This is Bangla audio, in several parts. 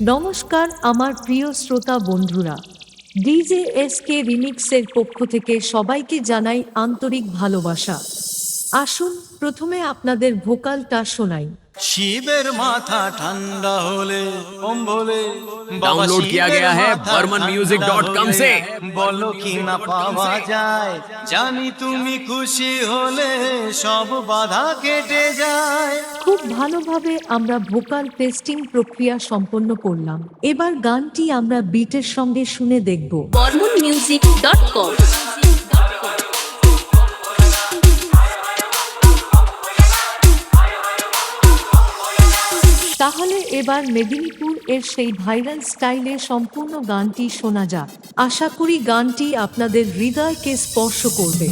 নমস্কার আমার প্রিয় শ্রোতা বন্ধুরা, ডিজে এসকে রিমিক্সের পক্ষ থেকে সবাইকে জানাই আন্তরিক ভালোবাসা। আসুন প্রথমে আপনাদের ভোকালটা শোনাই। শিবের মাথা ঠান্ডা হলে কম্বলে डाउनलोड किया गया है burmanmusic.com से। বলো কি না পাওয়া যায়, জানি তুমি খুশি হলে সব বাধা কেটে যায়। খুব ভালোভাবে আমরা ভোকাল টেস্টিং প্রক্রিয়া সম্পন্ন করলাম। এবার গানটি আমরা বিটের সঙ্গে শুনে দেখব। burmanmusic.com তাহলে এবার মেদিনীপুর এর সেই ভাইরাল স্টাইলে সম্পূর্ণ গানটি শোনা যাক। আশা করি গানটি আপনাদের হৃদয়কে স্পর্শ করবে।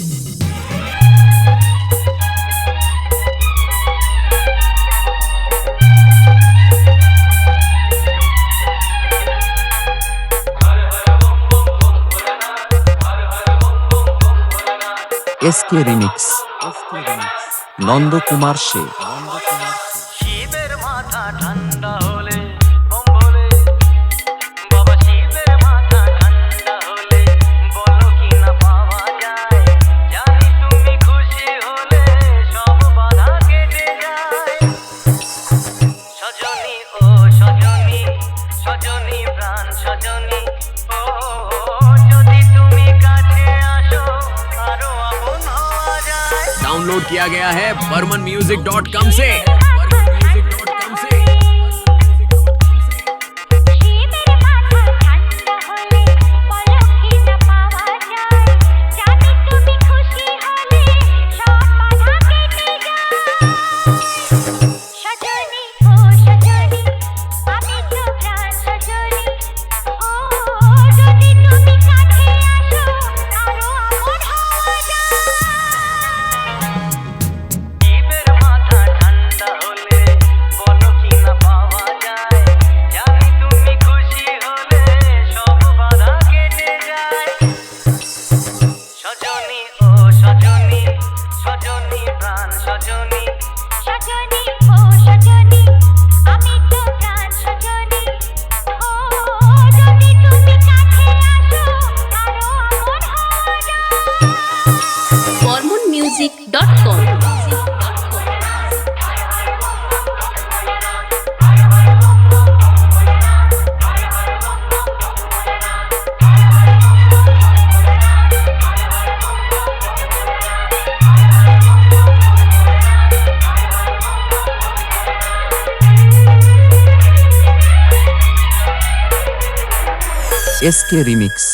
এসকে রিমিক্স নন্দকুমার সে। শিবের মাথা ঠান্ডা হলে কম্বলে, বাবা শিবের মাথা ঠান্ডা হলে বলো কি না পাওয়া যায়, জানি তুমি খুশি হলে সব বাধা কেটে যায়। সজনী ও সজনী, সজনী প্রাণ সজনী, ও যদি তুমি কাছে আসো আরো আপন হওয়া যায়। डाउनलोड किया गया है burmanmusic.com से। শিবের মাথা ঠান্ডা হলে বলো কি না পাওয়া যায়, জানি তুমি খুশি হলে সব বাধা কেটে যায়। সজনী ও সজনী, আমি তো প্রাণ সজনী, ও যদি তুমি কাছে আসো আরো আপন হওয়া যায়। শিবের মাথা ঠান্ডা হলে বলো কি না পাওয়া যায়, জানি তুমি খুশি হলে সব বাধা কেটে যায়। সজনী ও সজনী, সজনী প্রাণ সজনী, সজনী ও সজনী, আমি তো প্রাণ সজনী, ও যদি তুমি কাছে আসো আরো আপন হওয়া যায়। burmanmusic.com SK remix.